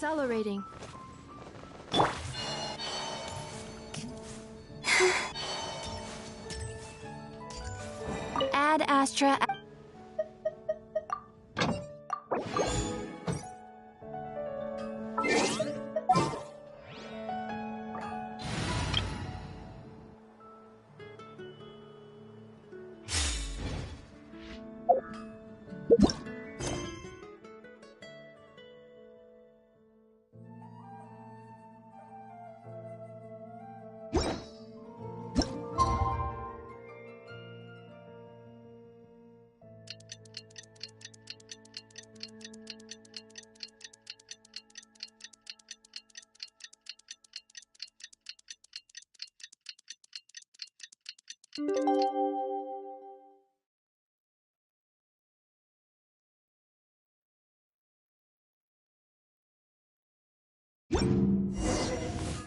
accelerating. Ad Astra.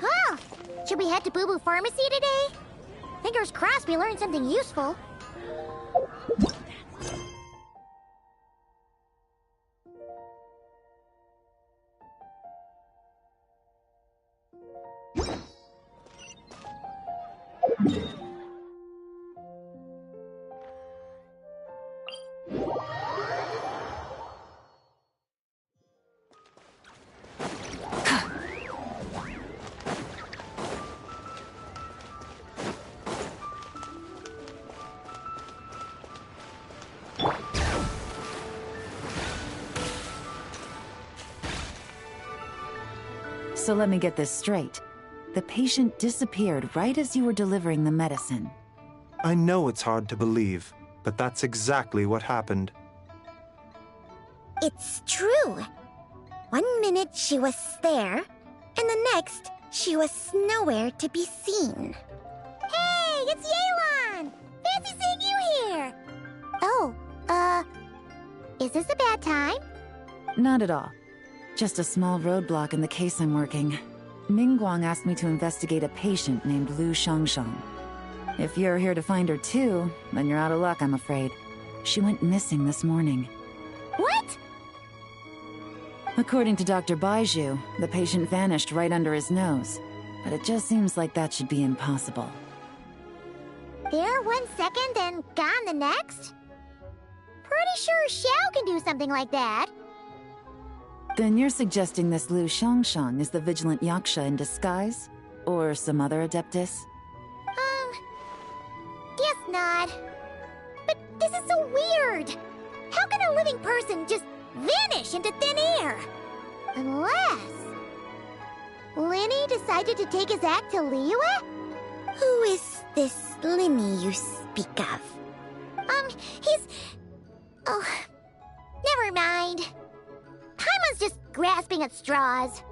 Oh! Should we head to Boo Boo Pharmacy today? Fingers crossed we learned something useful. So let me get this straight. The patient disappeared right as you were delivering the medicine. I know it's hard to believe, but that's exactly what happened. It's true. 1 minute she was there, and the next she was nowhere to be seen. Hey, it's Yelan! Fancy seeing you here! Oh, is this a bad time? Not at all. Just a small roadblock in the case I'm working. Mingguang asked me to investigate a patient named Lu Shangshang. If you're here to find her too, then you're out of luck, I'm afraid. She went missing this morning. What? According to Dr. Baiju, the patient vanished right under his nose. But it just seems like that should be impossible. There 1 second and gone the next? Pretty sure Xiao can do something like that. Then you're suggesting this Lu Shangshang is the vigilant Yaksha in disguise? Or some other adeptus? Guess not. But this is so weird. How can a living person just vanish into thin air? Unless... Linny decided to take his act to Liyue? Who is this Linny you speak of? He's... Oh, never mind. Paimon's just grasping at straws.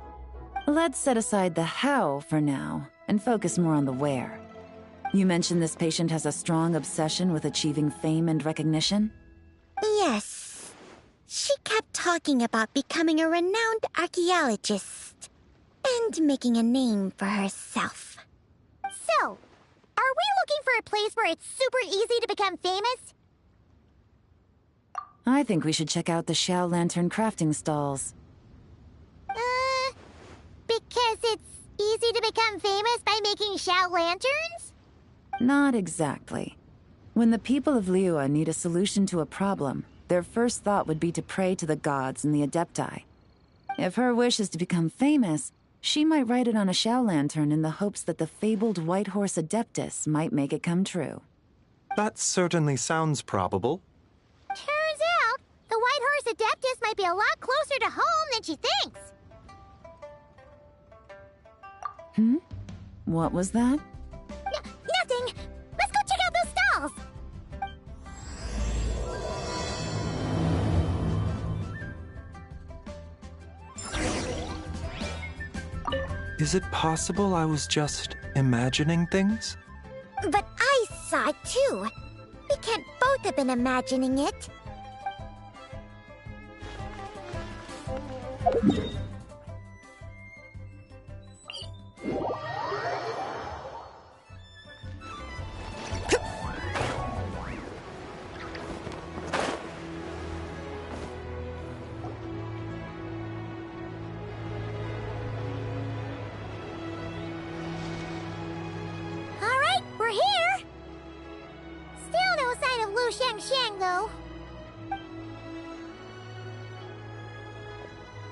Let's set aside the how for now, and focus more on the where. You mentioned this patient has a strong obsession with achieving fame and recognition? Yes. She kept talking about becoming a renowned archaeologist and making a name for herself. So, are we looking for a place where it's super easy to become famous? I think we should check out the Xiao Lantern crafting stalls. Because it's easy to become famous by making Xiao lanterns? Not exactly. When the people of Liyue need a solution to a problem, their first thought would be to pray to the gods and the Adepti. If her wish is to become famous, she might write it on a Xiao lantern in the hopes that the fabled White Horse Adeptus might make it come true. That certainly sounds probable. Turns out, the White Horse Adeptus might be a lot closer to home than she thinks. What was that? Nothing! Let's go check out those stalls! Is it possible I was just imagining things? But I saw it too. We can't both have been imagining it.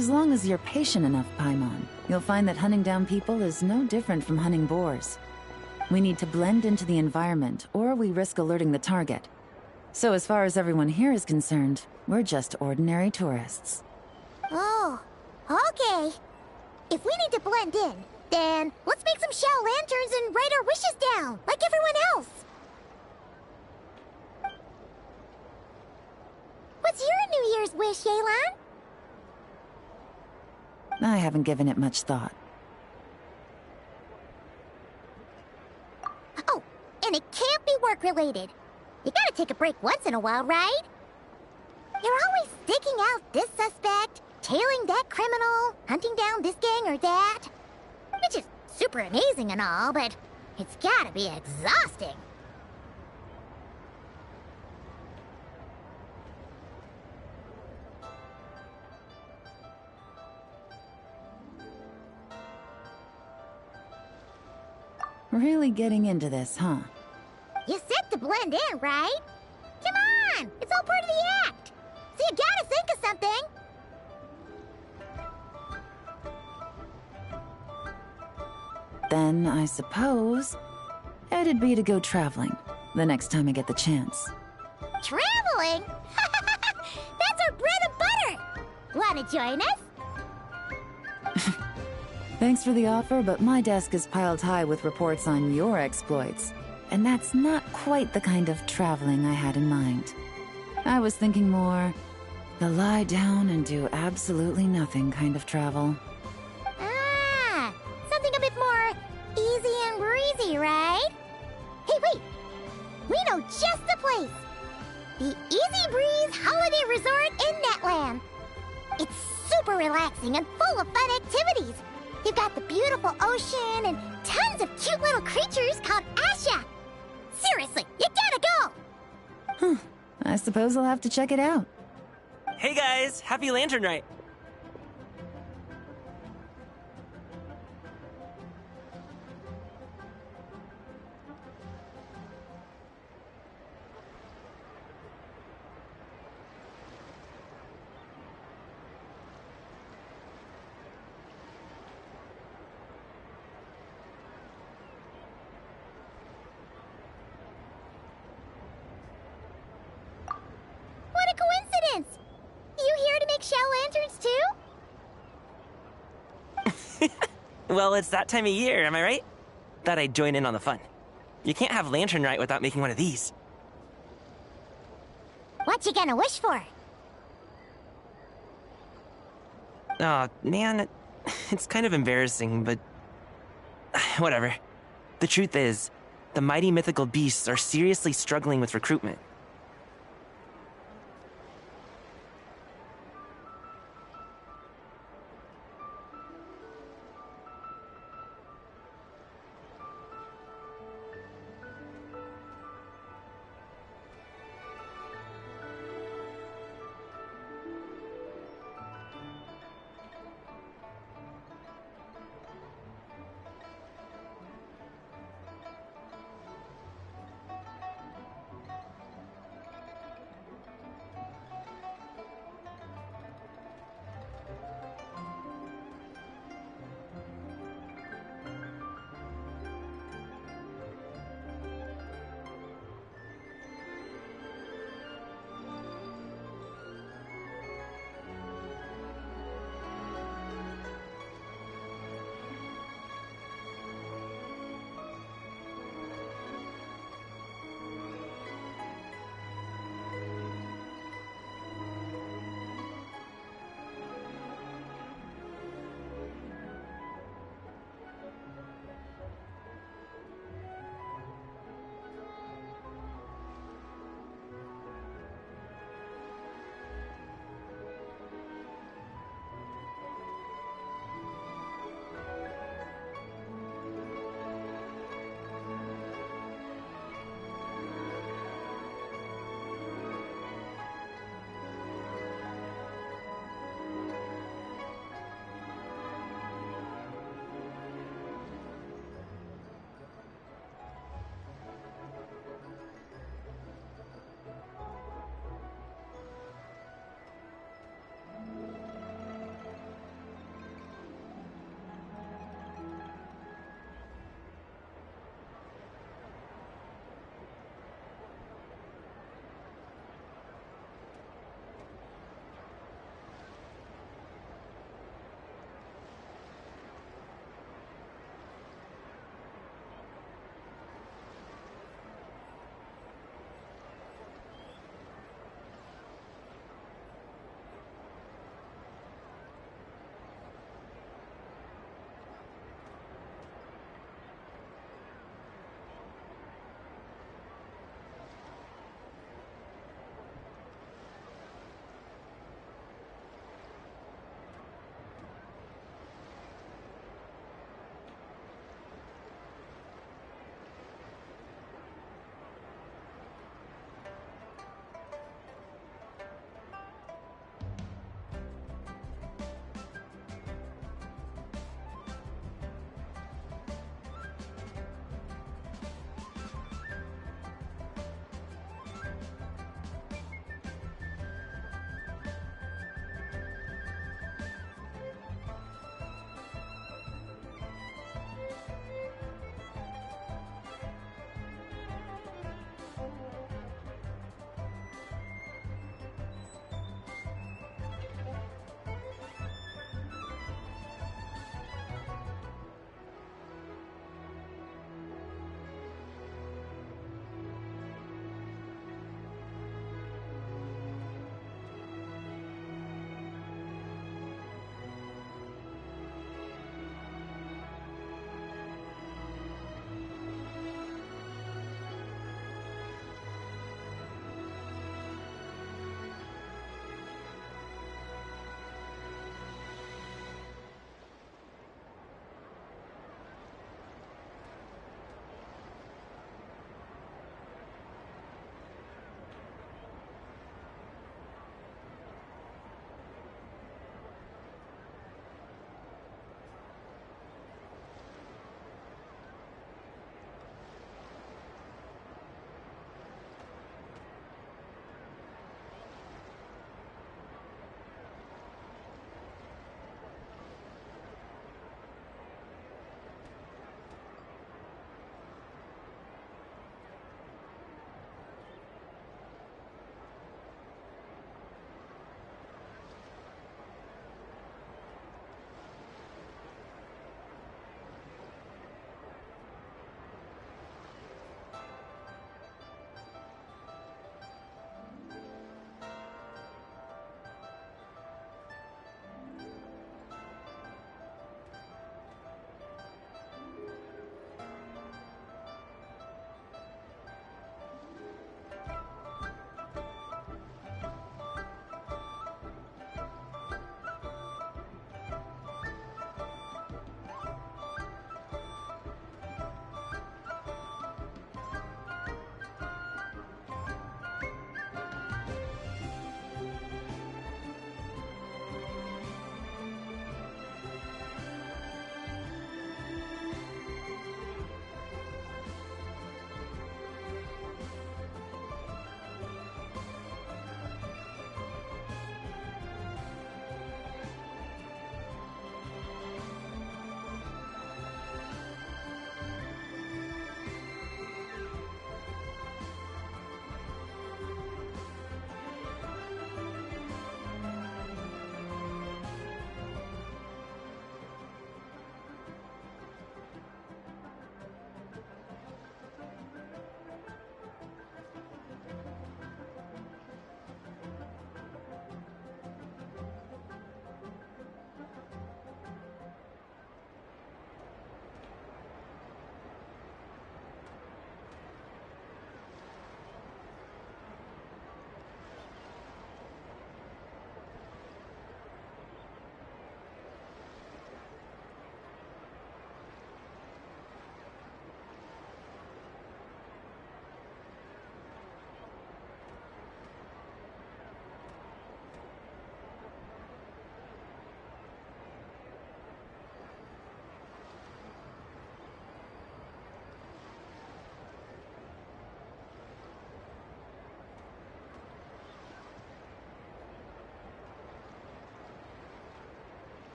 As long as you're patient enough, Paimon, you'll find that hunting down people is no different from hunting boars. We need to blend into the environment, or we risk alerting the target. So as far as everyone here is concerned, we're just ordinary tourists. Oh, okay. If we need to blend in, then let's make some shell lanterns and write our wishes down, like everyone else. What's your New Year's wish, Yelan? I haven't given it much thought. Oh, and it can't be work-related. You gotta take a break once in a while, right? You're always sticking out this suspect, tailing that criminal, hunting down this gang or that. Which is super amazing and all, but it's gotta be exhausting. Really getting into this, huh? You said to blend in, right? Come on! It's all part of the act! So you gotta think of something! Then, I suppose, it'd be to go traveling, the next time I get the chance. Traveling? That's our bread and butter! Wanna join us? Thanks for the offer, but my desk is piled high with reports on your exploits. And that's not quite the kind of traveling I had in mind. I was thinking more the lie down and do absolutely nothing kind of travel. Ah, something a bit more easy and breezy, right? Hey, wait! We know just the place! The Easy Breeze Holiday Resort in Netland. It's super relaxing and full of fun activities. You've got the beautiful ocean and tons of cute little creatures called Asha. Seriously, you gotta go! I suppose I'll have to check it out. Hey guys, happy Lanternlit! What a coincidence! You here to make shell lanterns too? Well, it's that time of year, am I right? Thought I'd join in on the fun. You can't have Lanternlit without making one of these. What you gonna wish for? Aw, man, it's kind of embarrassing, but... whatever. The truth is, the mighty mythical beasts are seriously struggling with recruitment.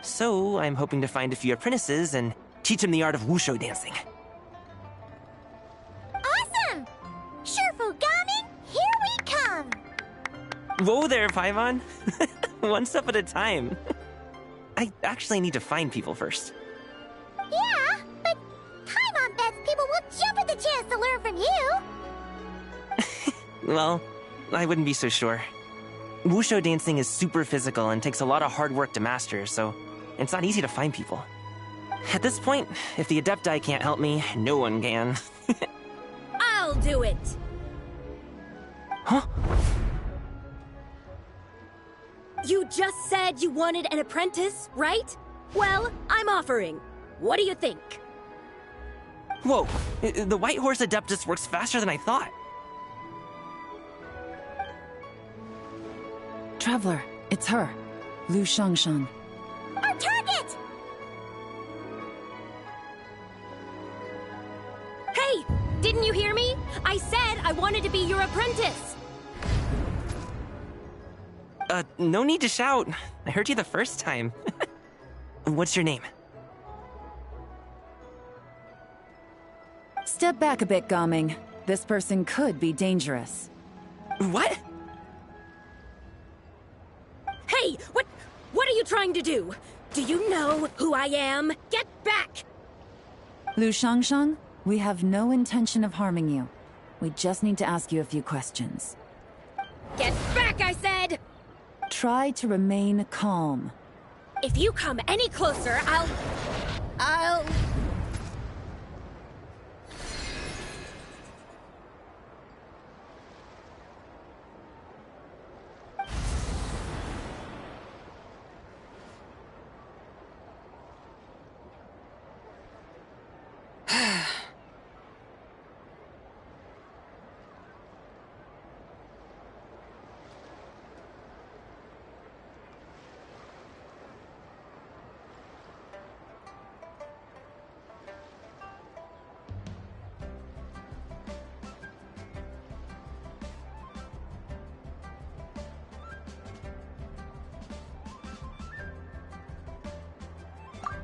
So I'm hoping to find a few apprentices and teach them the art of wushu dancing. Awesome! Shurfugami, here we come! Whoa there, Paimon. One step at a time. I actually need to find people first. Yeah, but Paimon bets people will jump at the chance to learn from you! Well, I wouldn't be so sure. Wushu dancing is super physical and takes a lot of hard work to master, so it's not easy to find people. At this point, if the Adepti can't help me, no one can. I'll do it! Huh? You just said you wanted an apprentice, right? Well, I'm offering. What do you think? Whoa, the White Horse Adeptus works faster than I thought. Traveler, it's her. Lu Shangshan. Our target! Hey! Didn't you hear me? I said I wanted to be your apprentice! No need to shout. I heard you the first time. What's your name? Step back a bit, Gaming. This person could be dangerous. What? Hey! What are you trying to do? Do you know who I am? Get back! Lu Shangshang, we have no intention of harming you. We just need to ask you a few questions. Get back, I said! Try to remain calm. If you come any closer, I'll...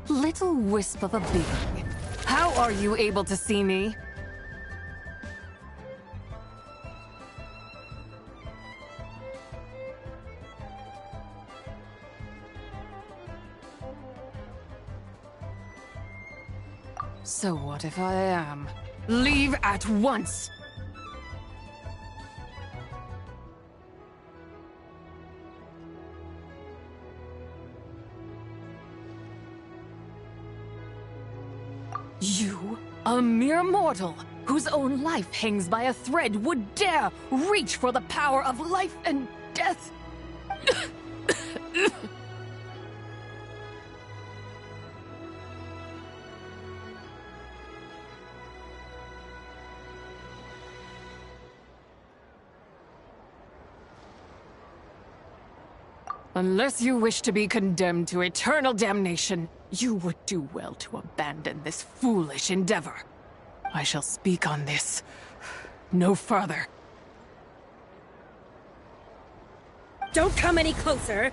Little wisp of a being. How are you able to see me? So what if I am? Leave at once! You, a mere mortal, whose own life hangs by a thread, would dare reach for the power of life and death? Unless you wish to be condemned to eternal damnation, you would do well to abandon this foolish endeavor. I shall speak on this no further. Don't come any closer.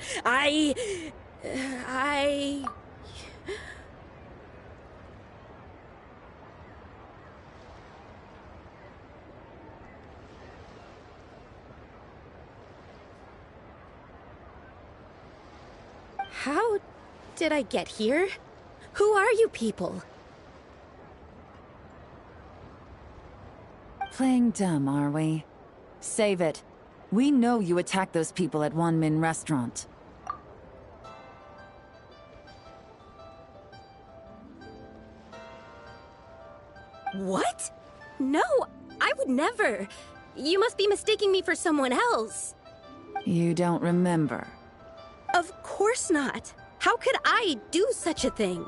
How did I get here? Who are you people? Playing dumb, are we? Save it. We know you attacked those people at Wanmin Restaurant. What? No, I would never. You must be mistaking me for someone else. You don't remember. Of course not. How could I do such a thing?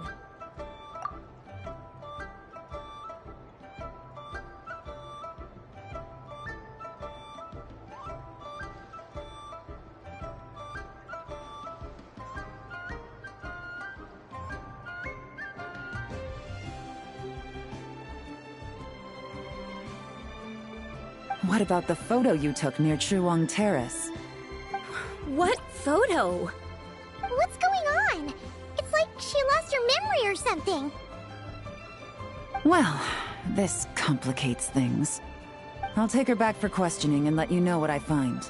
What about the photo you took near Truong Terrace? What photo? What's going on? It's she lost her memory or something. Well, this complicates things. I'll take her back for questioning and let you know what I find.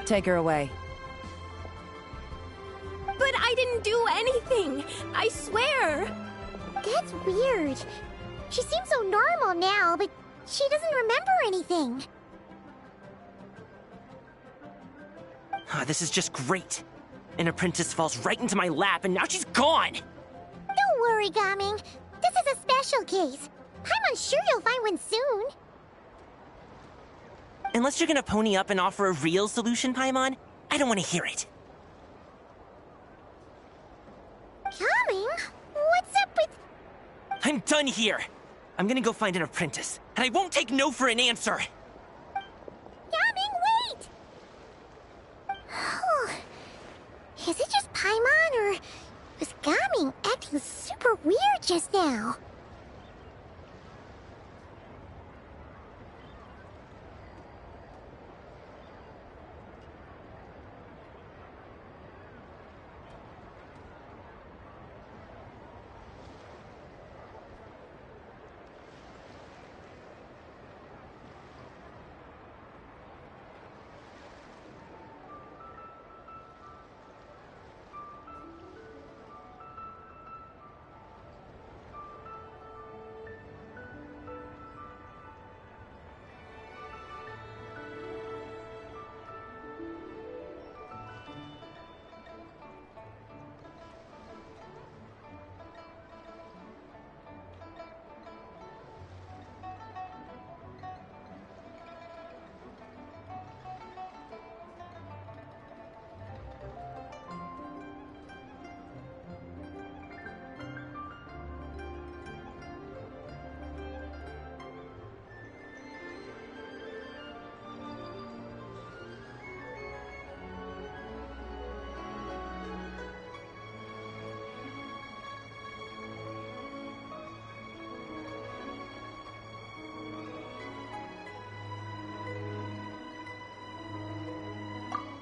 Take her away. But I didn't do anything! I swear! That's weird. She seems so normal now, but she doesn't remember anything. This is just great. An apprentice falls right into my lap, and now she's gone! Don't worry, Gaming. This is a special case. I'm sure you'll find one soon. Unless you're gonna pony up and offer a real solution, Paimon, I don't want to hear it. Gaming? What's up with... I'm done here. I'm gonna go find an apprentice, and I won't take no for an answer. Gaming, wait! Is it just Paimon, or was Gaming acting super weird just now?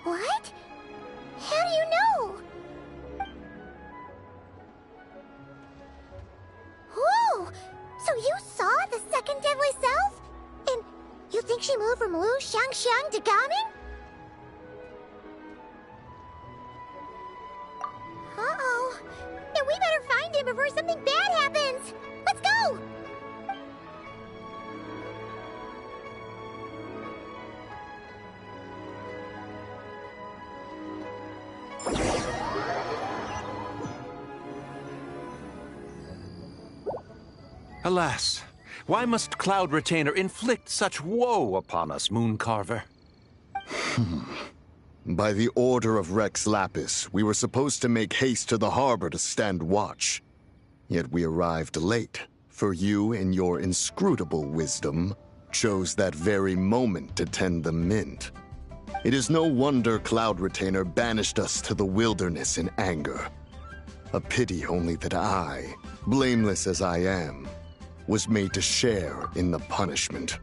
What? How do you know? Whoa! So you saw the second deadly self? And you think she moved from Lu Xiangxiang to Gaming? Uh-oh. Then we better find him before something bad happens! Let's go! Alas, why must Cloud Retainer inflict such woe upon us, Mooncarver? By the order of Rex Lapis, we were supposed to make haste to the harbor to stand watch. Yet we arrived late, for you, in your inscrutable wisdom, chose that very moment to tend the mint. It is no wonder Cloud Retainer banished us to the wilderness in anger. A pity only that I, blameless as I am, was made to share in the punishment.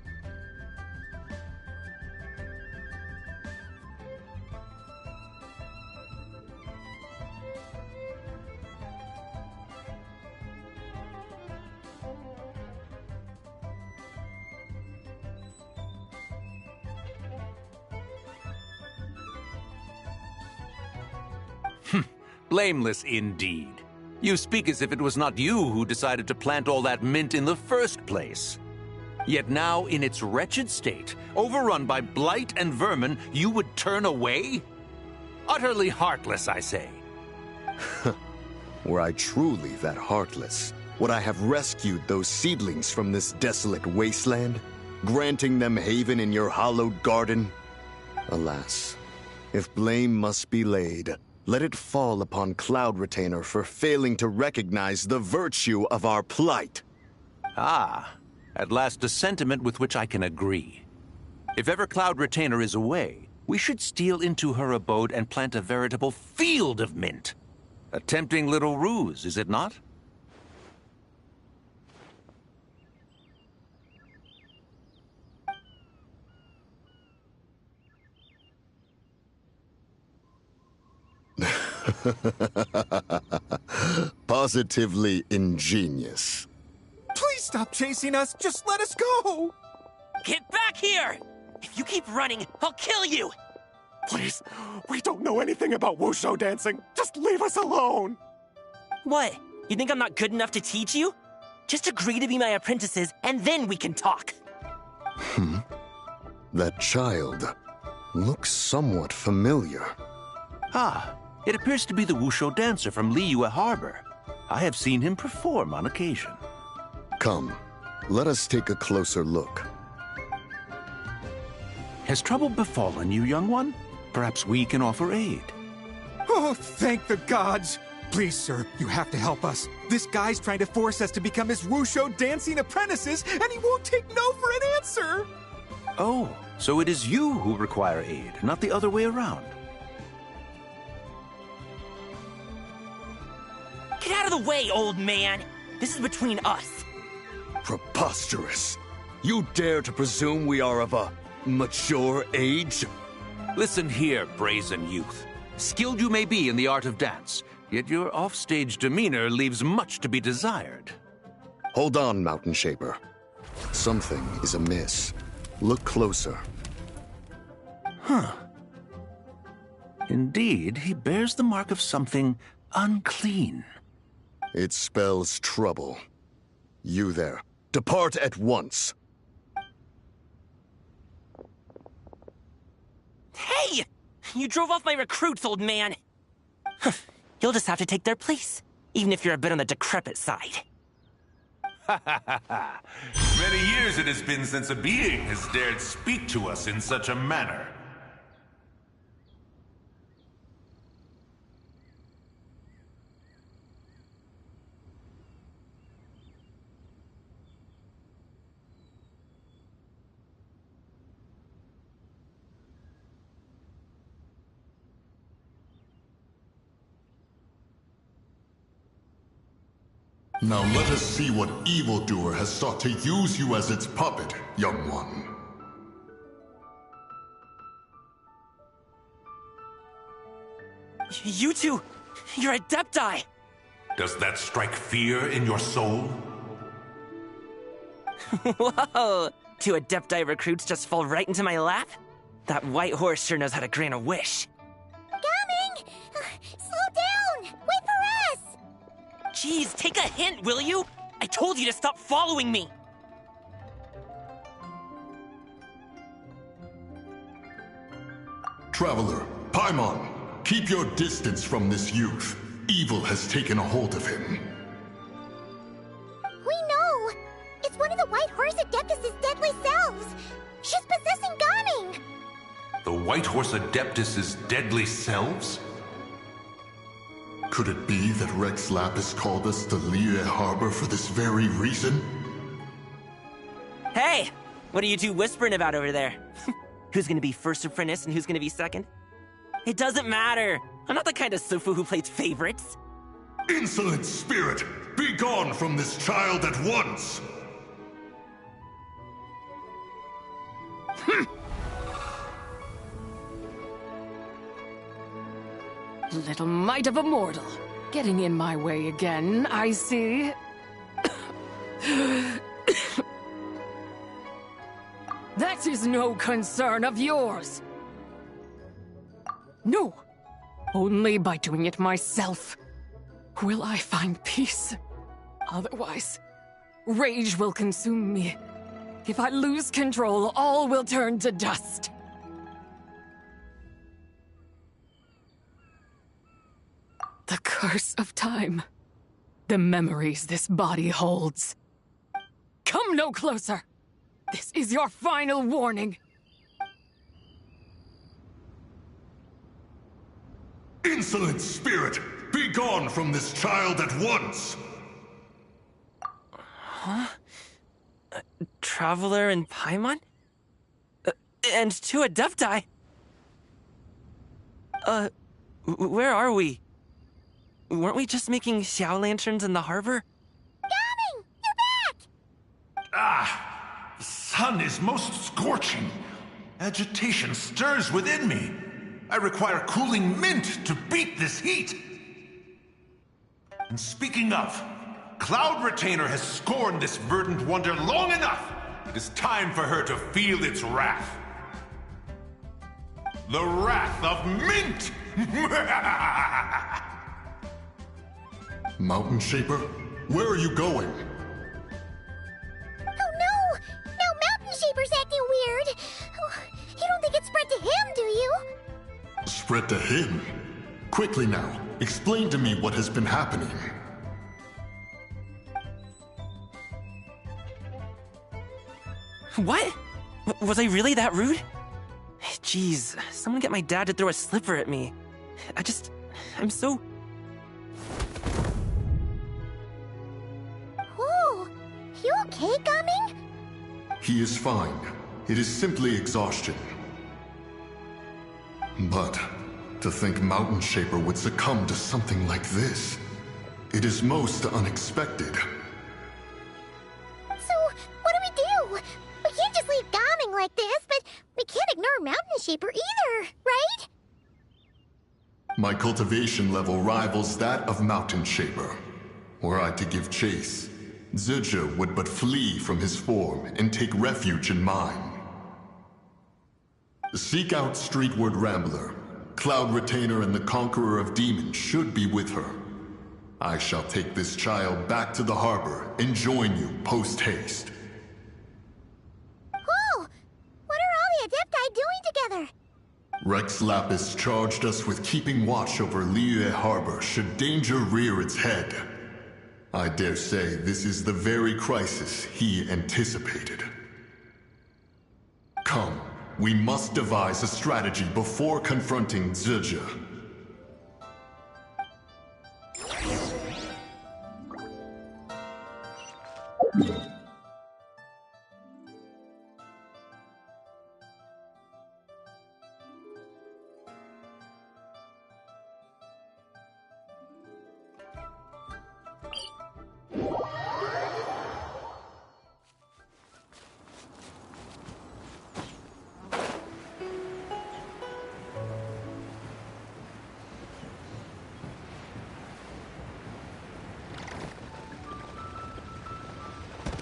Blameless indeed. You speak as if it was not you who decided to plant all that mint in the first place. Yet now, in its wretched state, overrun by blight and vermin, you would turn away? Utterly heartless, I say. Were I truly that heartless, would I have rescued those seedlings from this desolate wasteland, granting them haven in your hallowed garden? Alas, if blame must be laid, let it fall upon Cloud Retainer for failing to recognize the virtue of our plight. Ah, at last a sentiment with which I can agree. If ever Cloud Retainer is away, we should steal into her abode and plant a veritable field of mint. A tempting little ruse, is it not? Positively ingenious. Please stop chasing us. Just let us go. Get back here! If you keep running, I'll kill you! Please, we don't know anything about wushu dancing. Just leave us alone. What? You think I'm not good enough to teach you? Just agree to be my apprentices, and then we can talk. That child looks somewhat familiar. Ah, it appears to be the wushu dancer from Liyue Harbor. I have seen him perform on occasion. Come, let us take a closer look. Has trouble befallen you, young one? Perhaps we can offer aid. Oh, thank the gods. Please, sir, you have to help us. This guy's trying to force us to become his wushu dancing apprentices, and he won't take no for an answer. Oh, so it is you who require aid, not the other way around. Get out of the way, old man! This is between us. Preposterous. You dare to presume we are of a mature age? Listen here, brazen youth. Skilled you may be in the art of dance, yet your offstage demeanor leaves much to be desired. Hold on, Mountain Shaper. Something is amiss. Look closer. Indeed, he bears the mark of something unclean. It spells trouble. You there, depart at once. Hey! You drove off my recruits, old man! You'll just have to take their place, even if you're a bit on the decrepit side. Many years it has been since a being has dared speak to us in such a manner. Now let us see what evildoer has sought to use you as its puppet, young one. You two, you're Adepti! Does that strike fear in your soul? Whoa! Two Adepti recruits just fall right into my lap? That white horse sure knows how to grant a wish. Coming! Slow down! Wait for us! Jeez, take a hint, will you? I told you to stop following me! Traveler, Paimon, keep your distance from this youth. Evil has taken a hold of him. We know! It's one of the White Horse Adeptus' deadly selves! She's possessing Gaming! The White Horse Adeptus' deadly selves? Could it be that Rex Lapis called us to Liyue Harbor for this very reason? Hey! What are you two whispering about over there? Who's gonna be first apprentice and who's gonna be second? It doesn't matter! I'm not the kind of Sufu who plays favorites. Insolent spirit! Be gone from this child at once! Little mite of a mortal. Getting in my way again, I see. That is no concern of yours. No. Only by doing it myself will I find peace. Otherwise, rage will consume me. If I lose control, all will turn to dust. The curse of time. The memories this body holds. Come no closer! This is your final warning. Insolent spirit! Be gone from this child at once! Huh? Traveler and Paimon? And two Adepti? Where are we? Weren't we just making Xiao lanterns in the harbor? Gaming! You're back! Ah! The sun is most scorching. Agitation stirs within me. I require cooling mint to beat this heat! And speaking of, Cloud Retainer has scorned this verdant wonder long enough! It is time for her to feel its wrath. The wrath of mint! Mountain Shaper, where are you going? Oh no! Now Mountain Shaper's acting weird! Oh, you don't think it's spread to him, do you? Spread to him? Quickly now, explain to me what has been happening. What? Was I really that rude? Jeez, someone get my dad to throw a slipper at me. I'm so... Whoa! You okay, Gaming? He is fine. It is simply exhaustion. But to think Mountain Shaper would succumb to something like this, it is most unexpected. So, what do? We can't just leave Gaming like this, but we can't ignore Mountain Shaper either, right? My cultivation level rivals that of Mountain Shaper. Were I to give chase, Zizha would but flee from his form and take refuge in mine. Seek out Streetward Rambler. Cloud Retainer and the Conqueror of Demons should be with her. I shall take this child back to the harbor and join you post-haste. Whoa! What are all the Adepti doing together? Rex Lapis charged us with keeping watch over Liyue Harbor should danger rear its head. I dare say this is the very crisis he anticipated. Come, we must devise a strategy before confronting Zizha.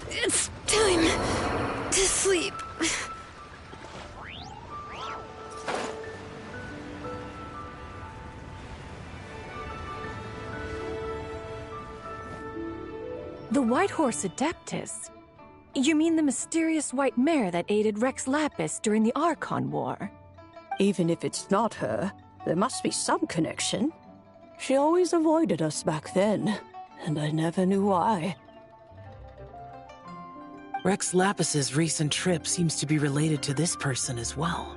It's time to sleep. The White Horse Adeptus? You mean the mysterious white mare that aided Rex Lapis during the Archon War? Even if it's not her, there must be some connection. She always avoided us back then, and I never knew why. Rex Lapis's recent trip seems to be related to this person as well.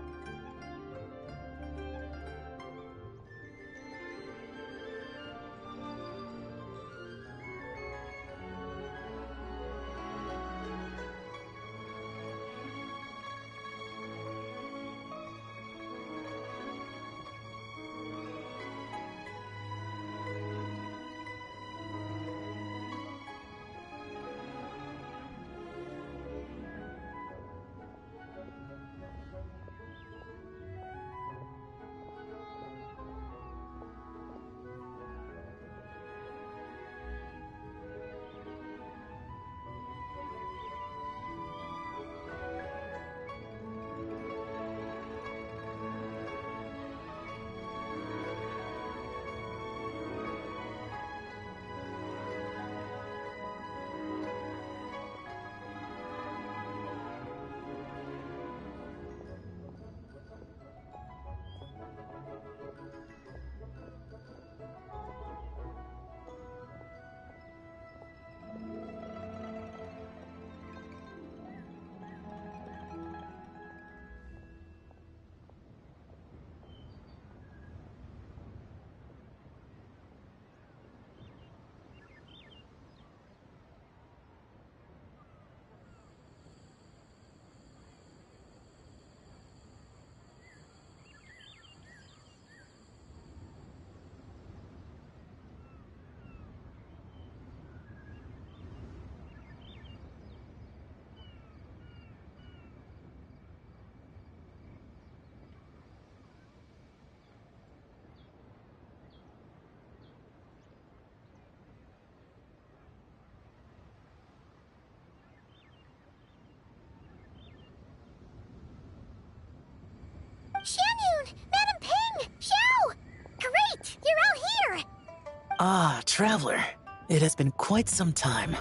Ah, Traveler. It has been quite some time.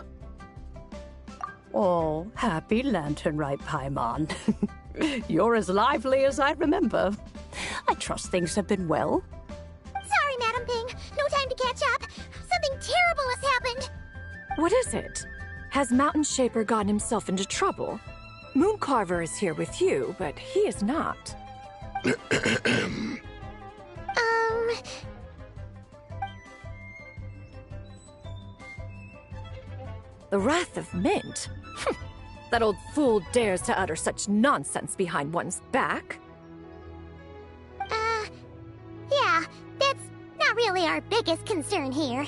Oh, happy Lanternlit, Paimon. You're as lively as I remember. I trust things have been well. Sorry, Madam Ping. No time to catch up. Something terrible has happened. What is it? Has Mountain Shaper gotten himself into trouble? Mooncarver is here with you, but he is not. The Wrath of Mint? That old fool dares to utter such nonsense behind one's back. Yeah, that's not really our biggest concern here.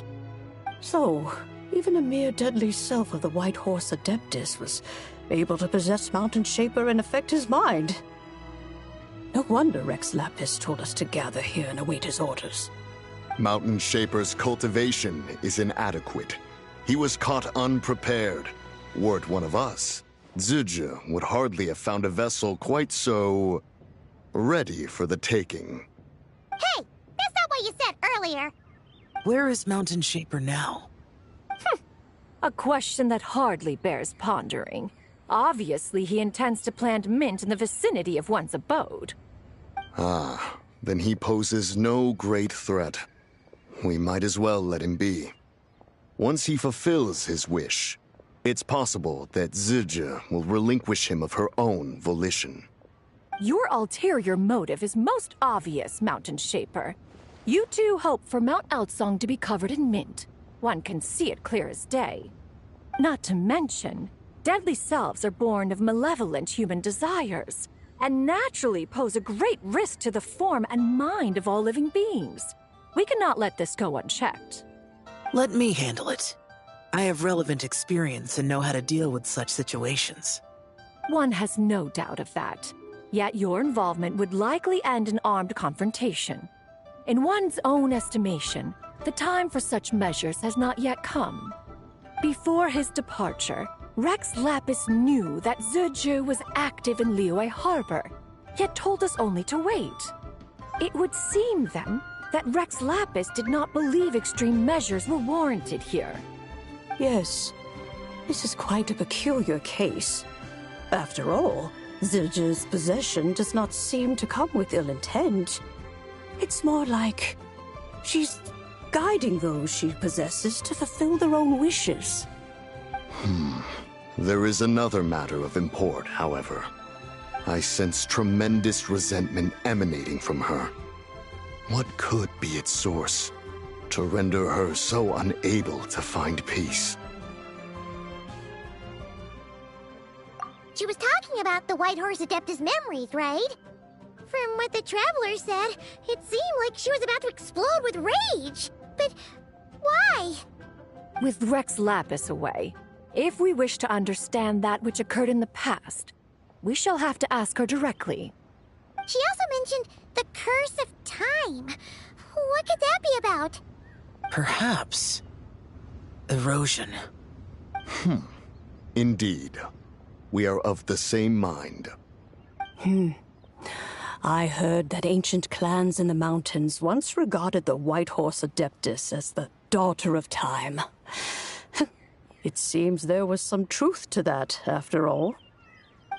So, even a mere deadly self of the White Horse Adeptus was able to possess Mountain Shaper and affect his mind. No wonder Rex Lapis told us to gather here and await his orders. Mountain Shaper's cultivation is inadequate. He was caught unprepared. Were it one of us, Zhuge would hardly have found a vessel quite so ready for the taking. Hey, that's not what you said earlier. Where is Mountain Shaper now? A question that hardly bears pondering. Obviously, he intends to plant mint in the vicinity of one's abode. Ah, then he poses no great threat. We might as well let him be. Once he fulfills his wish, it's possible that Zhuge will relinquish him of her own volition. Your ulterior motive is most obvious, Mountain Shaper. You two hope for Mount Outsong to be covered in mint. One can see it clear as day. Not to mention, deadly selves are born of malevolent human desires, and naturally pose a great risk to the form and mind of all living beings. We cannot let this go unchecked. Let me handle it. I have relevant experience and know how to deal with such situations. One has no doubt of that. Yet your involvement would likely end in armed confrontation. In one's own estimation, the time for such measures has not yet come. Before his departure, Rex Lapis knew that Zhuge was active in Liyue Harbor, yet told us only to wait. It would seem, then, that Rex Lapis did not believe extreme measures were warranted here. Yes, this is quite a peculiar case. After all, Zhuge's possession does not seem to come with ill intent. It's more like she's guiding those she possesses to fulfill their own wishes. There is another matter of import, however. I sense tremendous resentment emanating from her. What could be its source to render her so unable to find peace? She was talking about the White Horse Adeptus memories, right? From what the Traveler said, it seemed like she was about to explode with rage. But why? With Rex Lapis away, if we wish to understand that which occurred in the past, we shall have to ask her directly. She also mentioned the Curse of Time. What could that be about? Perhaps erosion. Indeed. We are of the same mind. I heard that ancient clans in the mountains once regarded the White Horse Adeptus as the daughter of time. It seems there was some truth to that, after all.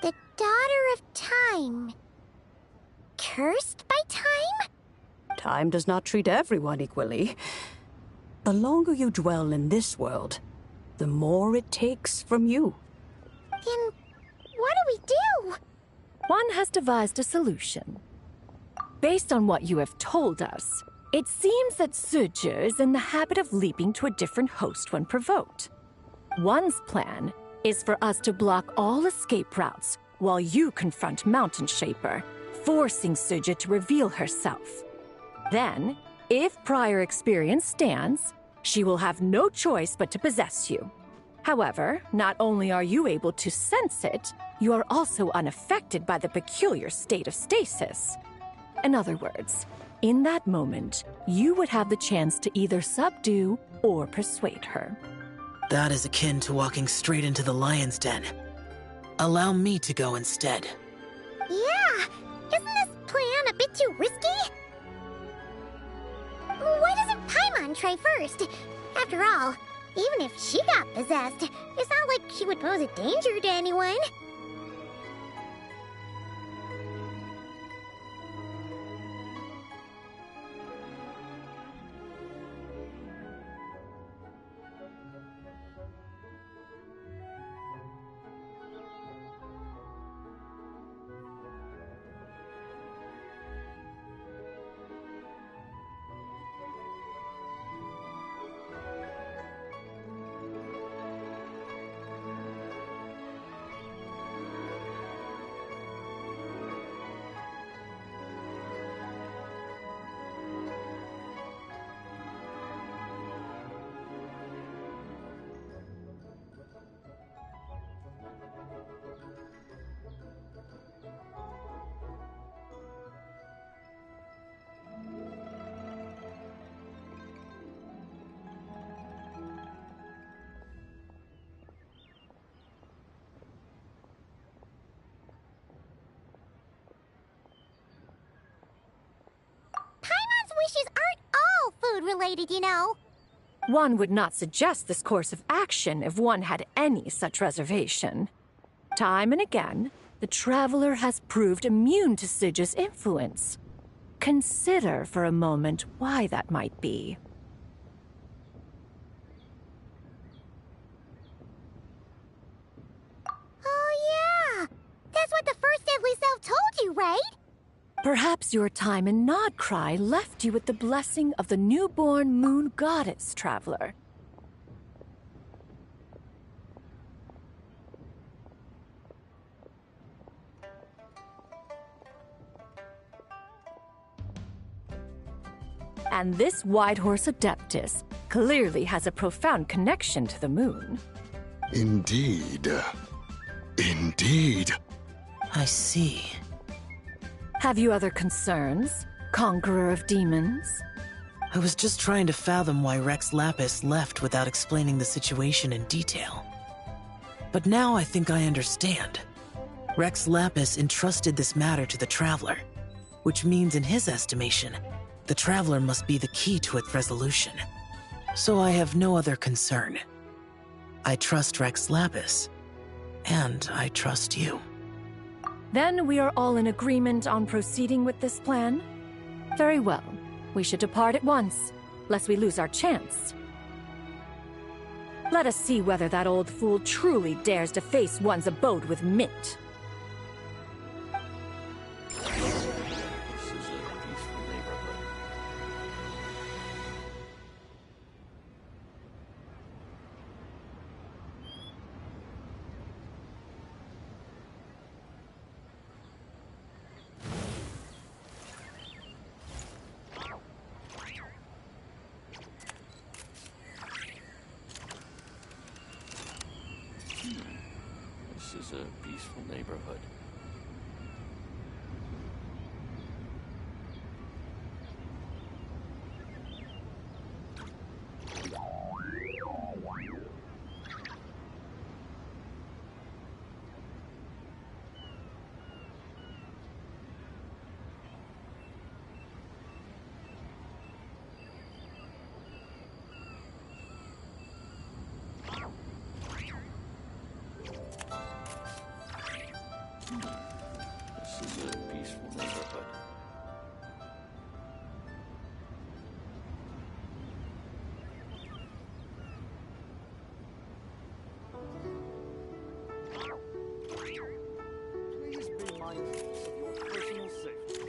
The daughter of time. Cursed by time? Time does not treat everyone equally. The longer you dwell in this world, the more it takes from you. Then what do we do? One has devised a solution. Based on what you have told us, it seems that Zhuge is in the habit of leaping to a different host when provoked. One's plan is for us to block all escape routes while you confront Mountain Shaper, forcing Zhuge to reveal herself. Then, if prior experience stands, she will have no choice but to possess you. However, not only are you able to sense it, you are also unaffected by the peculiar state of stasis. In other words, in that moment, you would have the chance to either subdue or persuade her. That is akin to walking straight into the lion's den. Allow me to go instead. Yeah, isn't this plan a bit too risky? Why doesn't Paimon and try first. After all, even if she got possessed, it's not like she would pose a danger to anyone. Wishes aren't all food-related, you know. One would not suggest this course of action if one had any such reservation. Time and again, the Traveler has proved immune to Sidge's influence. Consider for a moment why that might be. Oh yeah! That's what the first Deadly Self told you, right? Perhaps your time in Nodcry left you with the blessing of the newborn moon goddess, Traveler. And this Whitehorse Adeptus clearly has a profound connection to the moon. Indeed. Indeed. I see. Have you other concerns, Conqueror of Demons? I was just trying to fathom why Rex Lapis left without explaining the situation in detail. But now I think I understand. Rex Lapis entrusted this matter to the Traveler, which means in his estimation, the Traveler must be the key to its resolution. So I have no other concern. I trust Rex Lapis, and I trust you. Then we are all in agreement on proceeding with this plan? Very well. We should depart at once, lest we lose our chance. Let us see whether that old fool truly dares to face one's abode with Mint. This is a peaceful neighborhood. This is a peaceful neighborhood. Please be mindful of your personal safety.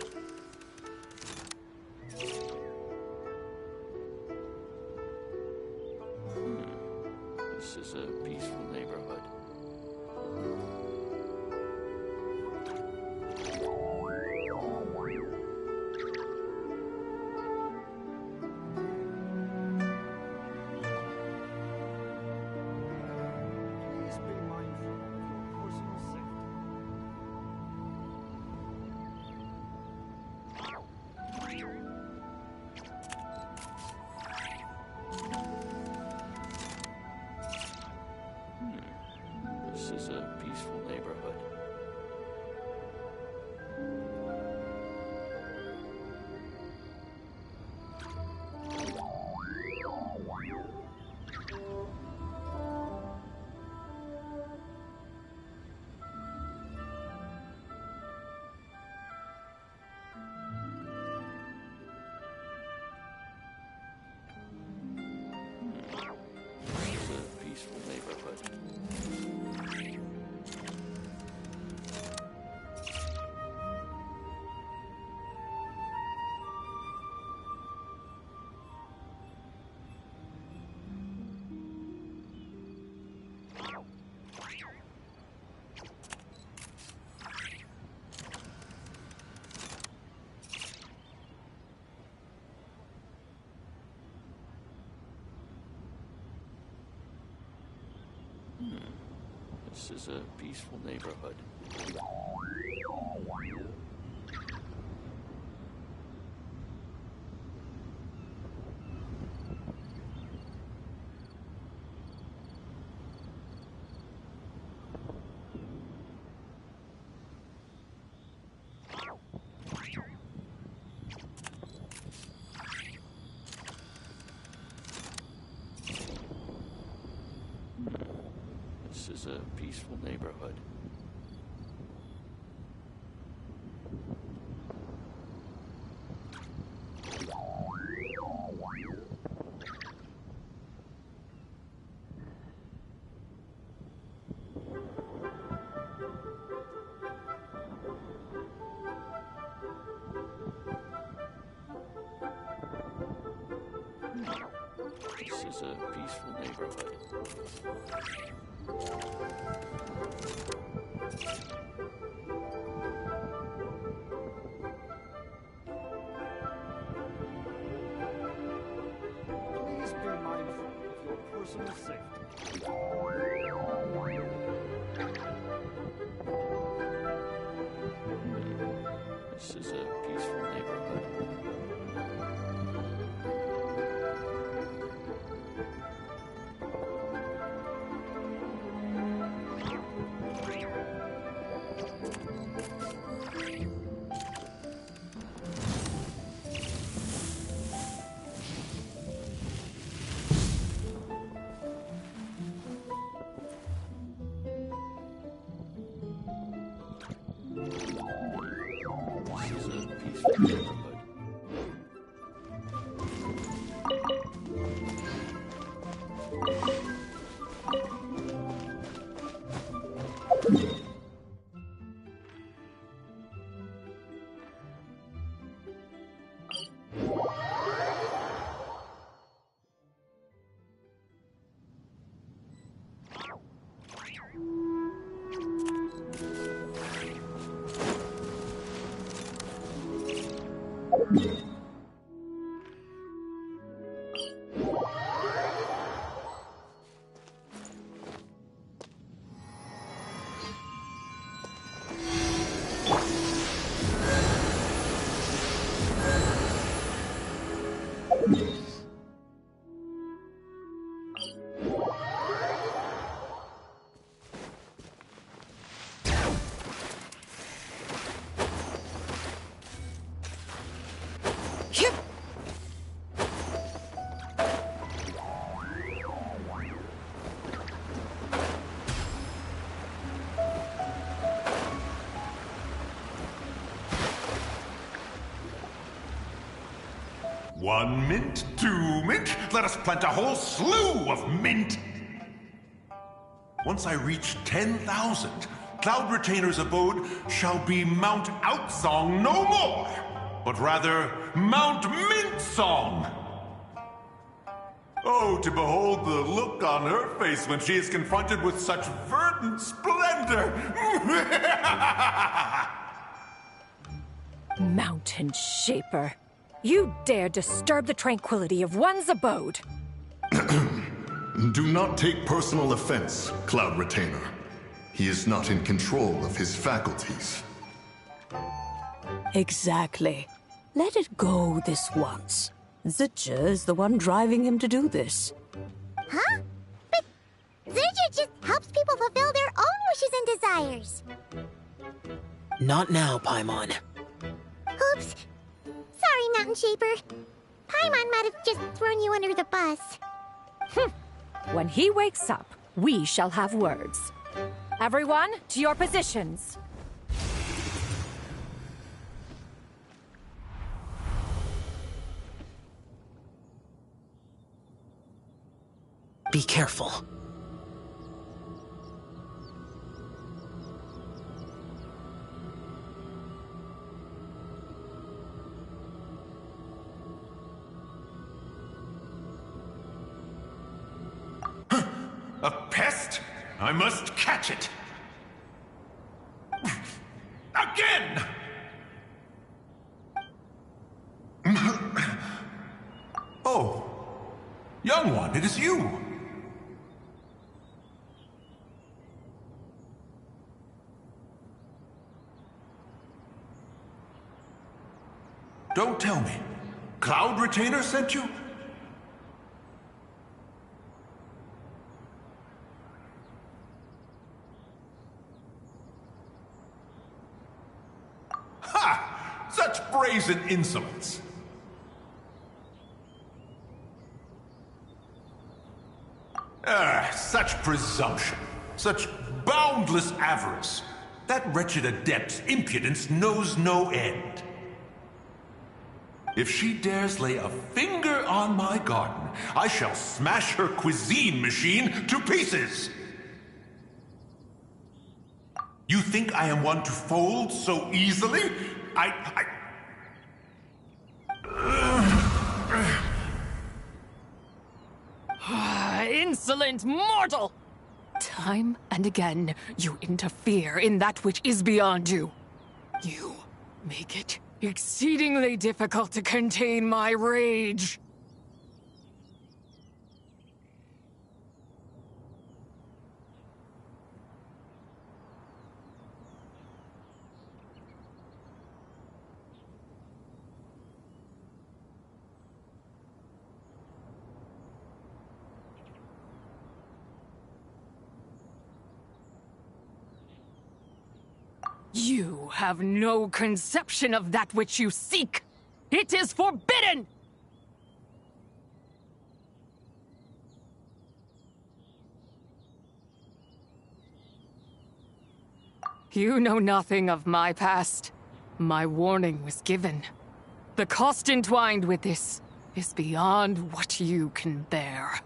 This is a peaceful neighborhood. Please be mindful of your personal safety. This is a peaceful neighborhood. This is a peaceful neighborhood. This is a peaceful neighborhood. Please be mindful of your personal safety. This is a peaceful neighborhood. This is a peaceful neighborhood. One mint, two mint, let us plant a whole slew of mint! Once I reach 10,000, Cloud Retainer's abode shall be Mount Outsong no more, but rather Mount Mintsong! Oh, to behold the look on her face when she is confronted with such verdant splendor! Mountain Shaper. You dare disturb the tranquility of one's abode. Do not take personal offense, Cloud Retainer. He is not in control of his faculties. Exactly. Let it go this once. Zidja is the one driving him to do this. Huh? But Zidja just helps people fulfill their own wishes and desires. Not now, Paimon. Oops. Sorry, Mountain Shaper. Paimon might have just thrown you under the bus. When he wakes up, we shall have words. Everyone, to your positions. Be careful. A pest? I must catch it! Again! Oh, young one, it is you! Don't tell me. Cloud Retainer sent you? Ha! Such brazen insolence! Such presumption. Such boundless avarice. That wretched adept's impudence knows no end. If she dares lay a finger on my garden, I shall smash her cuisine machine to pieces! You think I am one to fold so easily? Insolent mortal! Time and again, you interfere in that which is beyond you. You make it exceedingly difficult to contain my rage. You have no conception of that which you seek. It is forbidden! You know nothing of my past. My warning was given. The cost entwined with this is beyond what you can bear.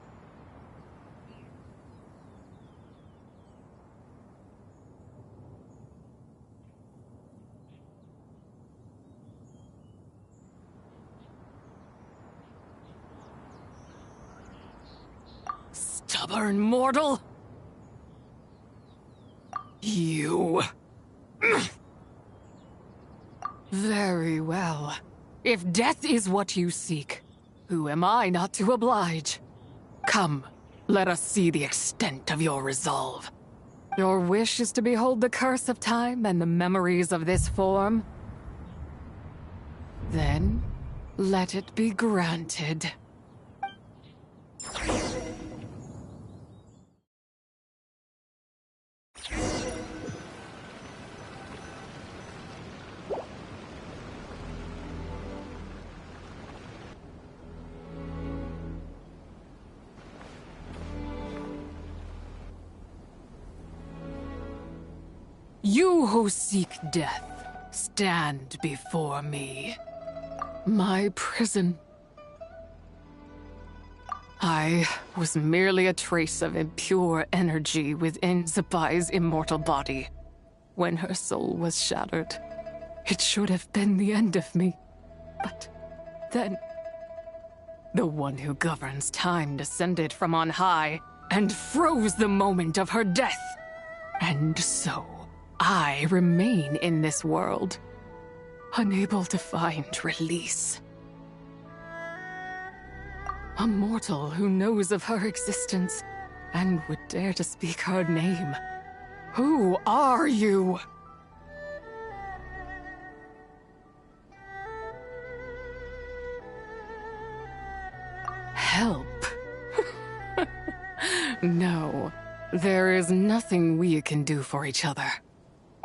Stubborn mortal! You... Very well. If death is what you seek, who am I not to oblige? Come, let us see the extent of your resolve. Your wish is to behold the curse of time and the memories of this form? Then, let it be granted. You who seek death, stand before me. My prison. I was merely a trace of impure energy within Zabai's immortal body. When her soul was shattered, it should have been the end of me. But then, the one who governs time descended from on high and froze the moment of her death. And so, I remain in this world, unable to find release. A mortal who knows of her existence and would dare to speak her name. Who are you? Help? No, there is nothing we can do for each other.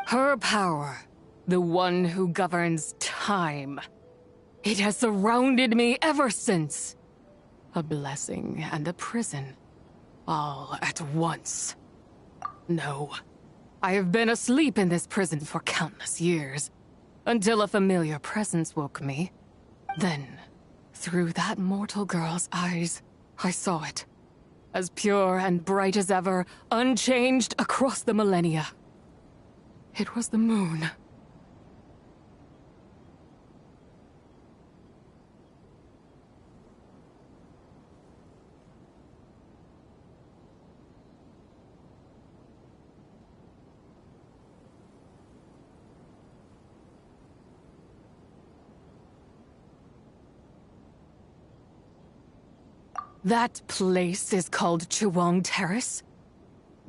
Her power, the one who governs time. It has surrounded me ever since. A blessing and a prison, all at once. No, I have been asleep in this prison for countless years, until a familiar presence woke me. Then, through that mortal girl's eyes, I saw it. As pure and bright as ever, unchanged across the millennia. It was the moon. That place is called Chiwang Terrace?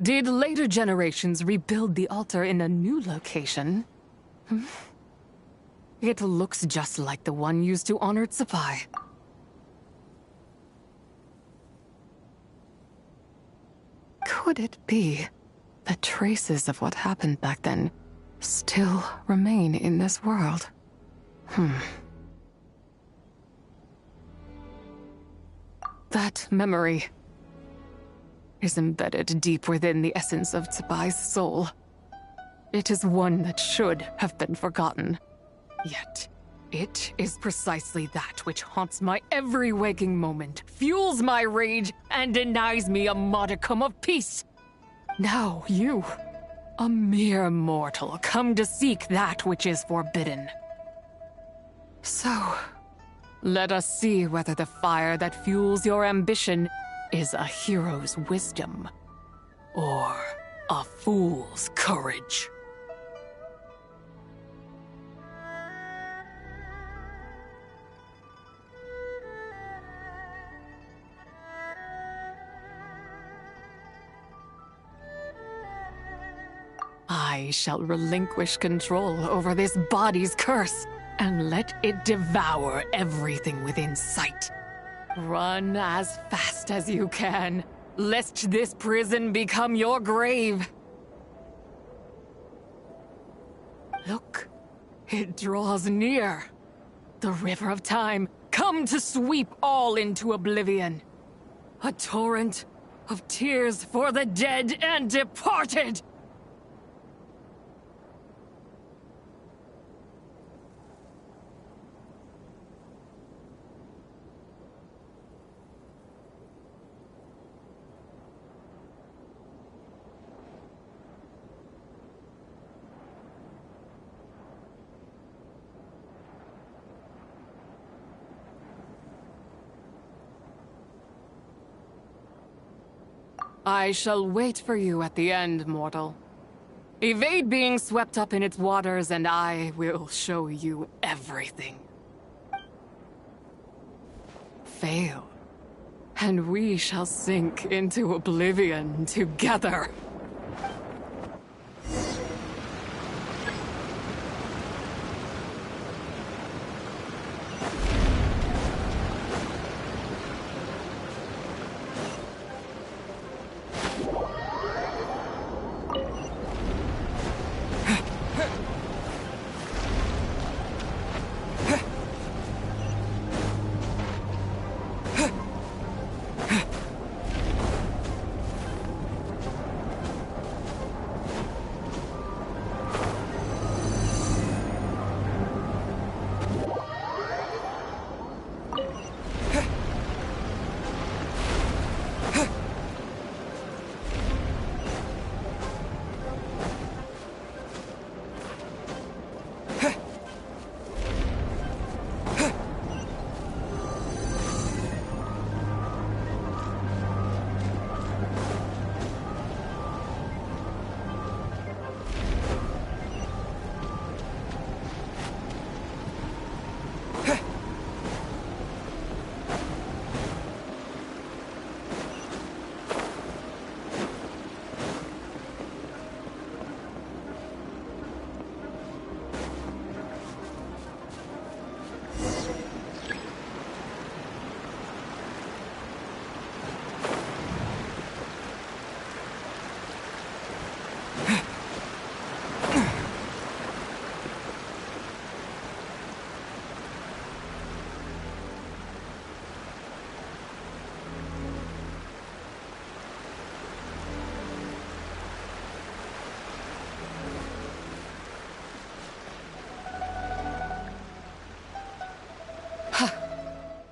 Did later generations rebuild the altar in a new location? It looks just like the one used to honor Tsupai. Could it be that traces of what happened back then still remain in this world? That memory is embedded deep within the essence of Tsubai's soul. It is one that should have been forgotten. Yet, it is precisely that which haunts my every waking moment, fuels my rage, and denies me a modicum of peace. Now you, a mere mortal, come to seek that which is forbidden. So, let us see whether the fire that fuels your ambition is a hero's wisdom, or a fool's courage. I shall relinquish control over this body's curse and let it devour everything within sight. Run as fast as you can, lest this prison become your grave. Look, it draws near. The river of time, come to sweep all into oblivion. A torrent of tears for the dead and departed. I shall wait for you at the end, mortal. Evade being swept up in its waters, and I will show you everything. Fail, and we shall sink into oblivion together.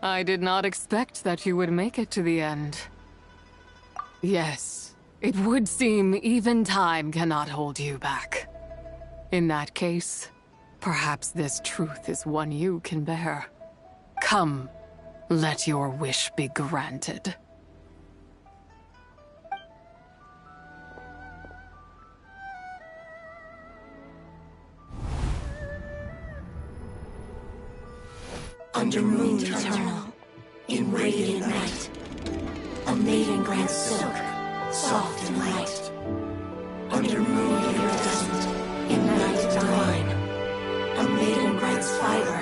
I did not expect that you would make it to the end. Yes, it would seem even time cannot hold you back. In that case, perhaps this truth is one you can bear. Come, let your wish be granted. Under moon eternal, in radiant night, a maiden grants silk, soft and light. Under moon iridescent, in night divine, a maiden grants fiber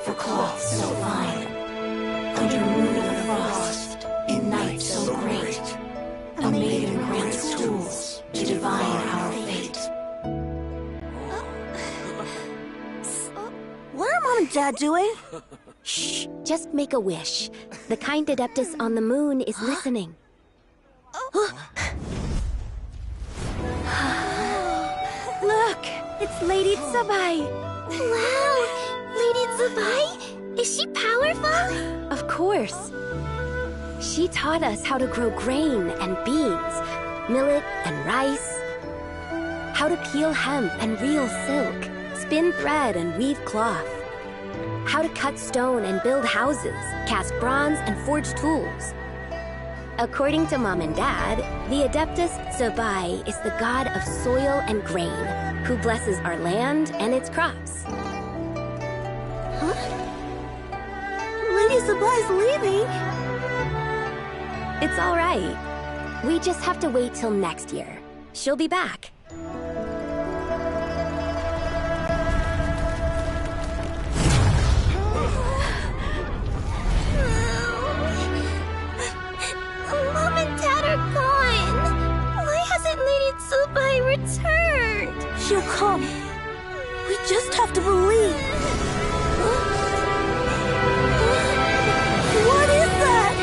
for cloth so fine. Under moon of frost, in night so great, a maiden grants tools to divine our fate. What are Mom and Dad doing? Shh, just make a wish. The kind Adeptus on the moon is listening. Look, it's Lady Tsubai. Wow, Lady Tsubai? Is she powerful? Of course. She taught us how to grow grain and beans, millet and rice, how to peel hemp and reel silk, spin thread and weave cloth, how to cut stone and build houses, cast bronze and forge tools. According to Mom and Dad, the Adeptus Tsubai is the god of soil and grain, who blesses our land and its crops. Huh? Lady Tsubai's leaving. It's all right. We just have to wait till next year. She'll be back. Mom and Dad are gone. Why hasn't Lady Tsubai returned? She'll come. We just have to believe. What is that?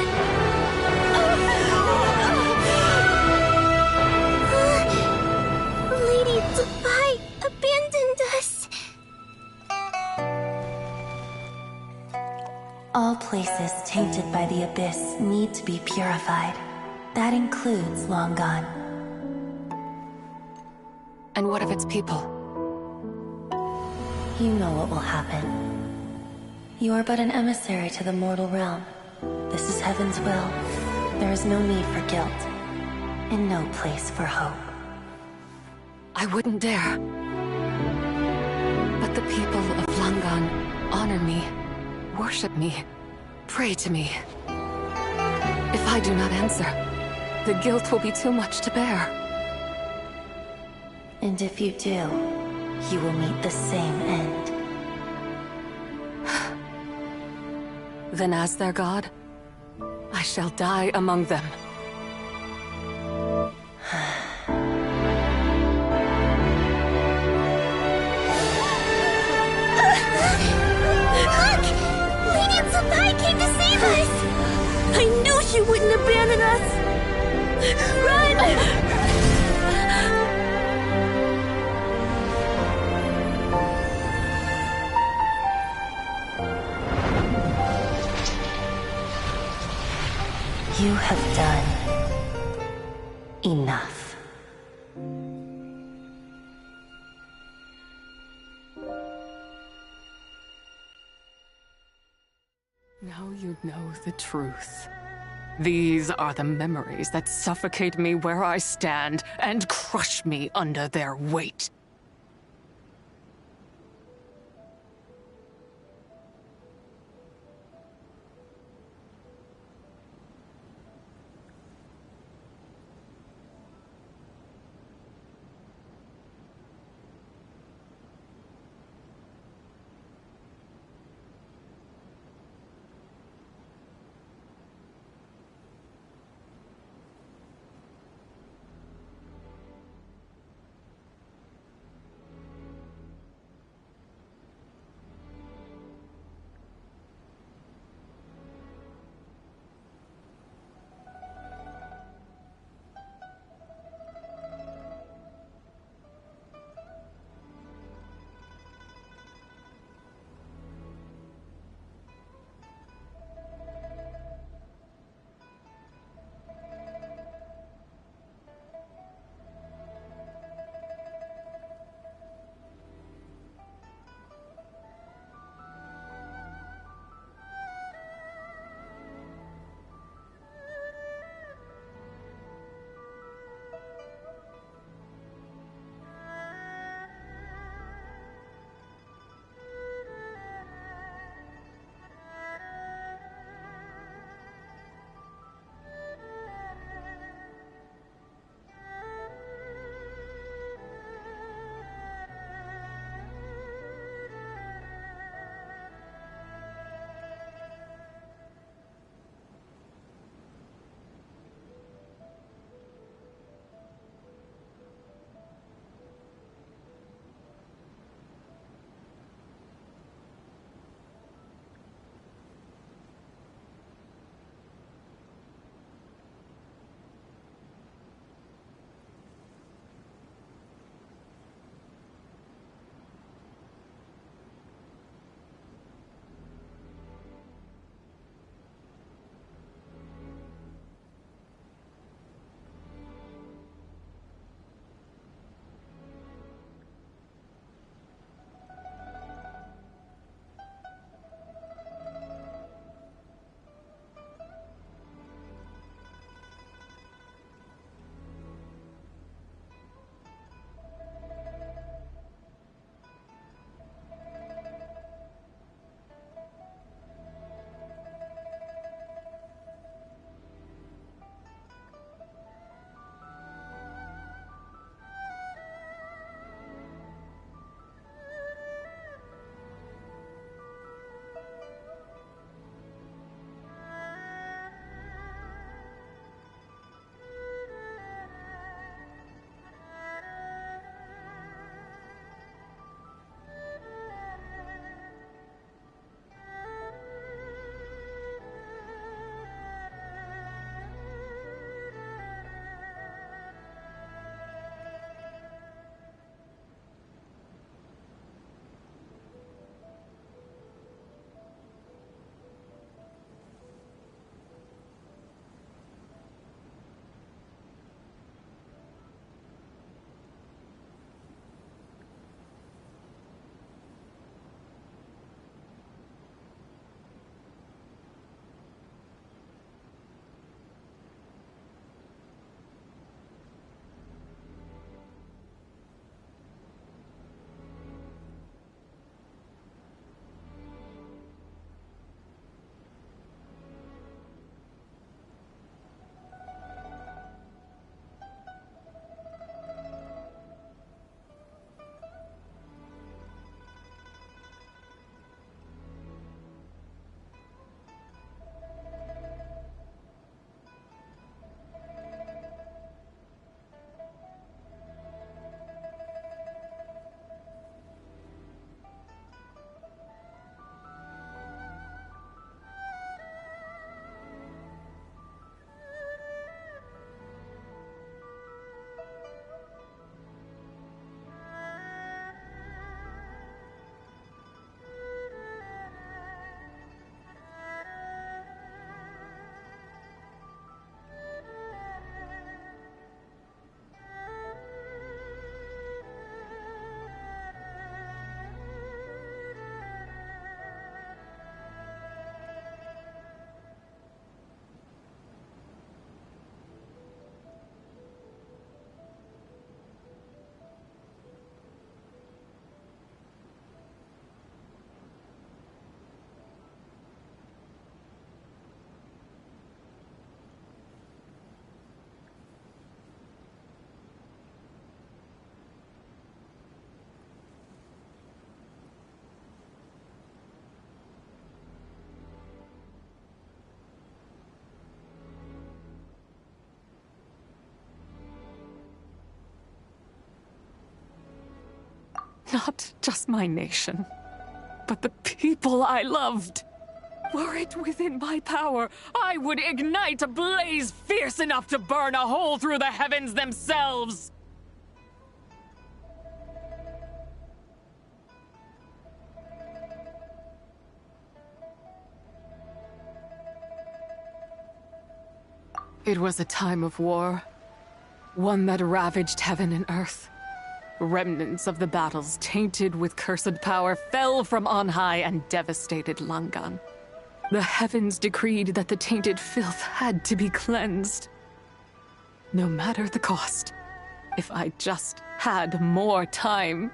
Lady Tsubai abandoned us. All places tainted by the abyss need to be purified. That includes Long Gone. And what of its people? You know what will happen. You are but an emissary to the mortal realm. This is Heaven's will. There is no need for guilt, and no place for hope. I wouldn't dare. But the people of Langan honor me, worship me, pray to me. If I do not answer, the guilt will be too much to bear. And if you do, you will meet the same end. Then as their god, I shall die among them. Look! Lady Tsubai came to save us! I knew she wouldn't abandon us! Run! You have done enough. Now you know the truth. These are the memories that suffocate me where I stand and crush me under their weight. Not just my nation, but the people I loved. Were it within my power, I would ignite a blaze fierce enough to burn a hole through the heavens themselves! It was a time of war, one that ravaged heaven and earth. Remnants of the battles, tainted with cursed power, fell from on high and devastated Langan. The heavens decreed that the tainted filth had to be cleansed. No matter the cost, if I just had more time,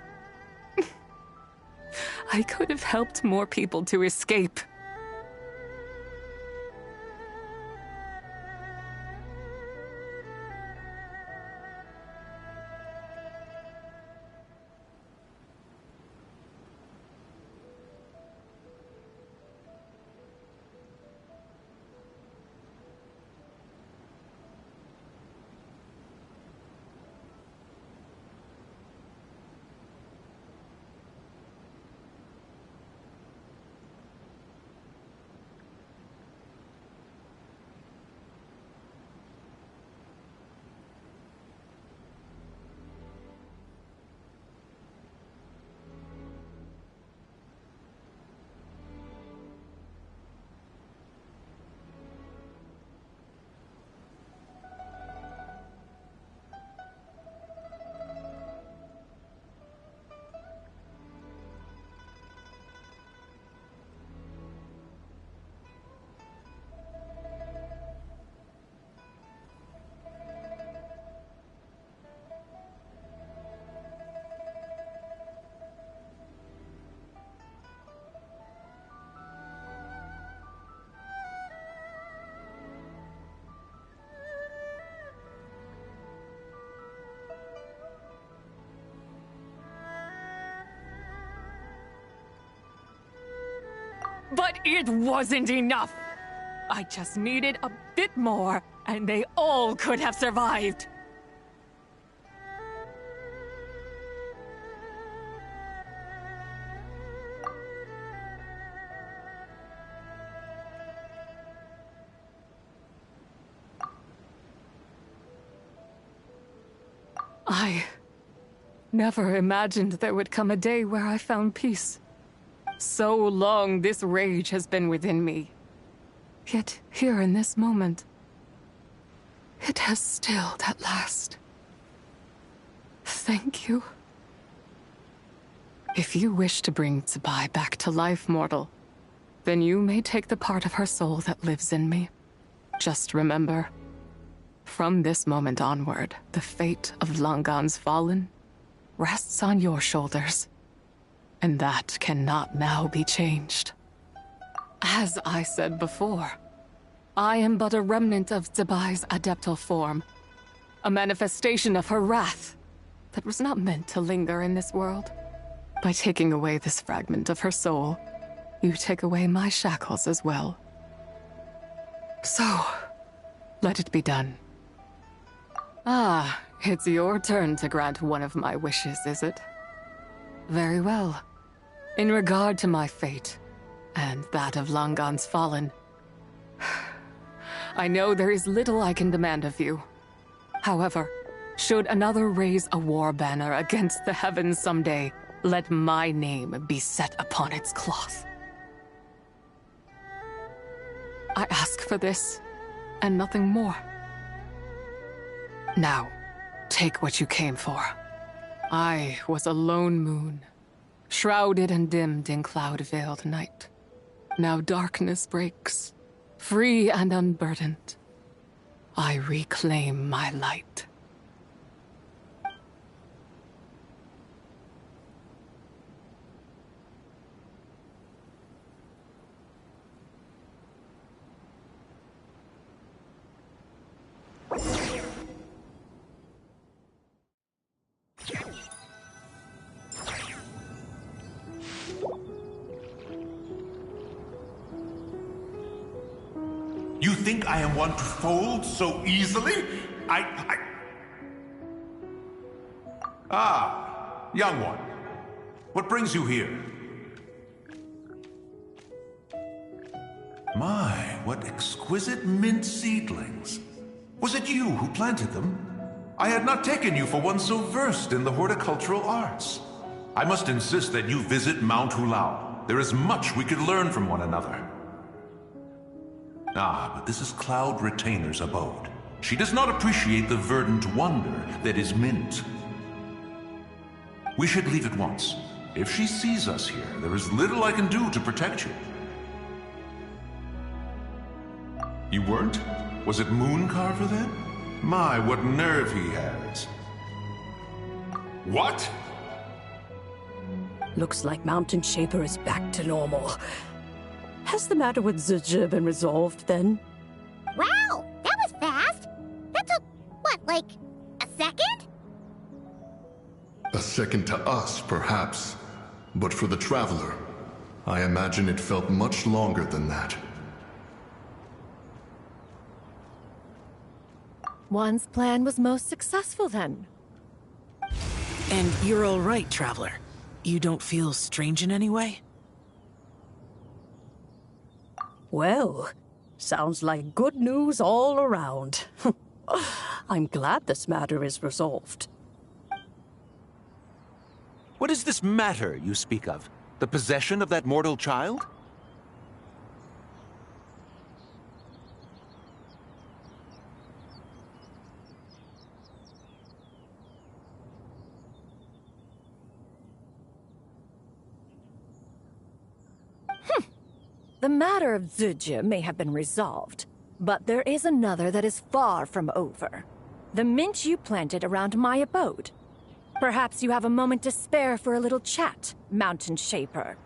I could have helped more people to escape. But it wasn't enough! I just needed a bit more, and they all could have survived! I never imagined there would come a day where I found peace. So long this rage has been within me. Yet here in this moment, it has stilled at last. Thank you. If you wish to bring Tsubai back to life, mortal, then you may take the part of her soul that lives in me. Just remember, from this moment onward, the fate of Langan's fallen rests on your shoulders. And that cannot now be changed. As I said before, I am but a remnant of Tsubai's adeptal form, a manifestation of her wrath that was not meant to linger in this world. By taking away this fragment of her soul, you take away my shackles as well. So, let it be done. Ah, it's your turn to grant one of my wishes, is it? Very well. In regard to my fate, and that of Langan's fallen, I know there is little I can demand of you. However, should another raise a war banner against the heavens someday, let my name be set upon its cloth. I ask for this, and nothing more. Now, take what you came for. I was a lone moon, shrouded and dimmed in cloud-veiled night. Now darkness breaks, free and unburdened. I reclaim my light. You think I am one to fold so easily? Ah, young one. What brings you here? My, what exquisite mint seedlings. Was it you who planted them? I had not taken you for one so versed in the horticultural arts. I must insist that you visit Mount Hulao. There is much we could learn from one another. Ah, but this is Cloud Retainer's abode. She does not appreciate the verdant wonder that is mint. We should leave at once. If she sees us here, there is little I can do to protect you. You weren't? Was it Mooncarver then? My, what nerve he has. What? Looks like Mountain Shaper is back to normal. Has the matter with Zizhi been resolved then? Wow, that was fast. That took, what, like, a second? A second to us, perhaps. But for the Traveler, I imagine it felt much longer than that. One's plan was most successful then. And you're all right, Traveler. You don't feel strange in any way? Well, sounds like good news all around. I'm glad this matter is resolved. What is this matter you speak of? The possession of that mortal child? The matter of Zizhi may have been resolved, but there is another that is far from over. The mint you planted around my abode. Perhaps you have a moment to spare for a little chat, Mountain Shaper.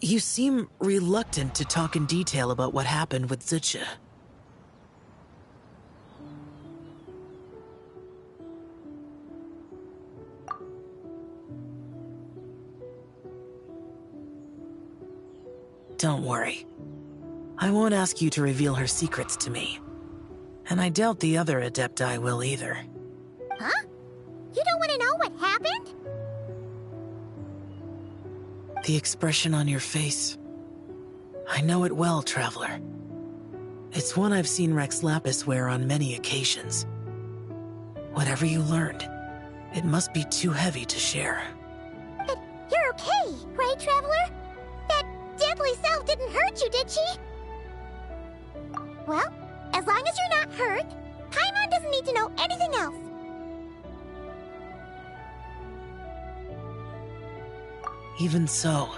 You seem reluctant to talk in detail about what happened with Zizhi. Don't worry. I won't ask you to reveal her secrets to me. And I doubt the other Adepti will either. Huh? You don't want to know what happened? The expression on your face. I know it well, Traveler. It's one I've seen Rex Lapis wear on many occasions. Whatever you learned, it must be too heavy to share. But you're okay, right, Traveler? That deadly self didn't hurt you, did she? Well, as long as you're not hurt, Paimon doesn't need to know anything else. Even so,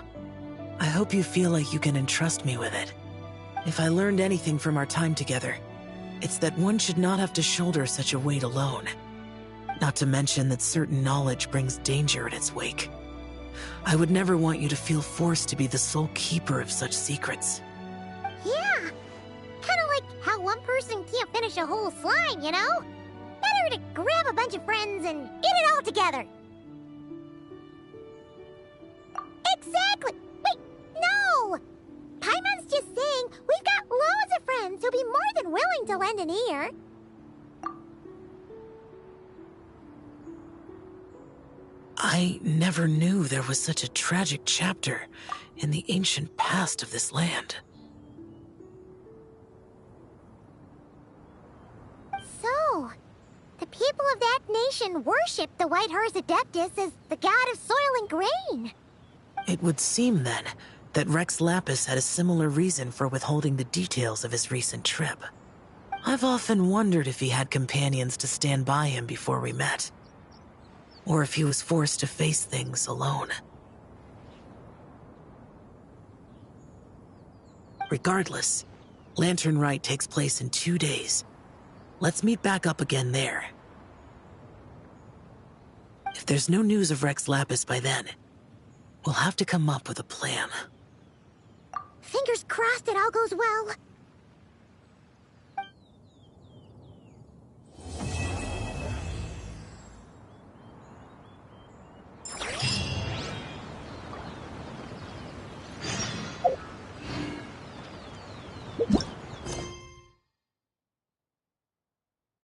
I hope you feel like you can entrust me with it. If I learned anything from our time together, it's that one should not have to shoulder such a weight alone. Not to mention that certain knowledge brings danger in its wake. I would never want you to feel forced to be the sole keeper of such secrets. Yeah, kind of like how one person can't finish a whole slime, you know? Better to grab a bunch of friends and eat it all together. Exactly! Wait, no! Paimon's just saying we've got loads of friends who'll be more than willing to lend an ear. I never knew there was such a tragic chapter in the ancient past of this land. So, the people of that nation worship the White Horse Adeptus as the god of soil and grain. It would seem, then, that Rex Lapis had a similar reason for withholding the details of his recent trip. I've often wondered if he had companions to stand by him before we met. Or if he was forced to face things alone. Regardless, Lanternlit takes place in 2 days. Let's meet back up again there. If there's no news of Rex Lapis by then, we'll have to come up with a plan. Fingers crossed it all goes well.